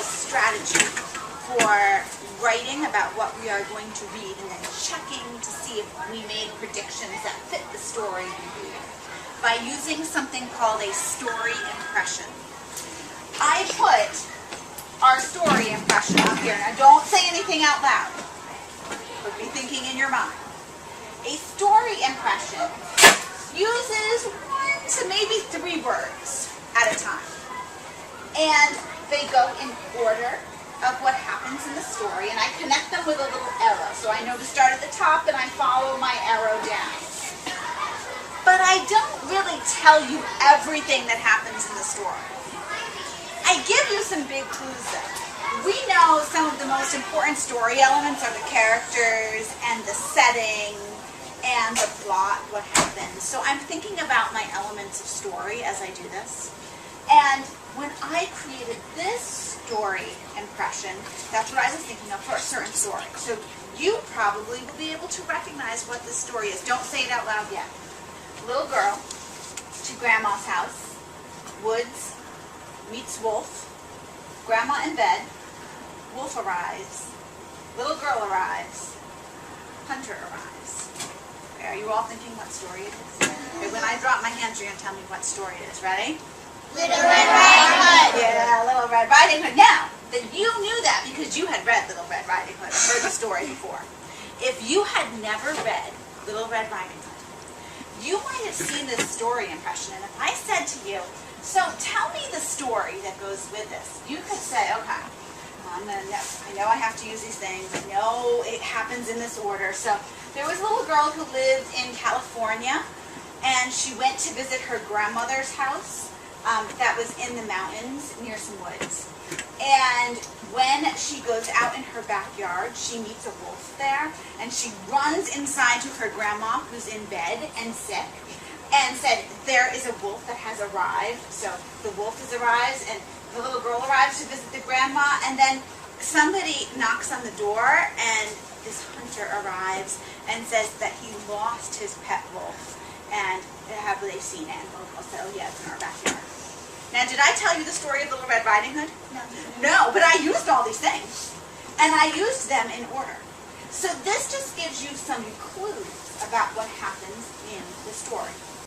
strategy for writing about what we are going to read and then checking to see if we made predictions that fit the story by using something called a story impression. I put our story impression up here. Now don't say anything out loud, but be thinking in your mind. A story impression uses 1 to maybe 3 words at a time. And they go in order of what happens in the story, and I connect them with a little arrow. So I know to start at the top and I follow my arrow down. But I don't really tell you everything that happens in the story. I give you some big clues though. We know some of the most important story elements are the characters and the setting and the plot, what happens. So I'm thinking about my elements of story as I do this. And when I created this story impression, that's what I was thinking of for a certain story. So you probably will be able to recognize what this story is. Don't say it out loud yet. Little girl to Grandma's house. Woods meets wolf. Grandma in bed. Wolf arrives. Little girl arrives. Hunter arrives. Okay, are you all thinking what story it is? Okay, when I drop my hands, you're going to tell me what story it is. Ready? Little Red Riding Hood. Yeah, Little Red Riding Hood. Now, that you knew that because you had read Little Red Riding Hood, heard the story before. If you had never read Little Red Riding Hood, you might have seen this story impression. And if I said to you, so tell me the story that goes with this, you could say, okay, I know I have to use these things. I know it happens in this order. So there was a little girl who lived in California, and she went to visit her grandmother's house that was in the mountains near some woods. And when she goes out in her backyard, she meets a wolf there, and she runs inside to her grandma, who's in bed and sick, and said, there is a wolf that has arrived. So the wolf has arrived, and the little girl arrives to visit the grandma, and then somebody knocks on the door, and this hunter arrives and says that he lost his pet wolf. And have they seen it? And both will say, oh yeah, it's in our backyard. Now, did I tell you the story of Little Red Riding Hood? No. No, but I used all these things. And I used them in order. So this just gives you some clues about what happens in the story.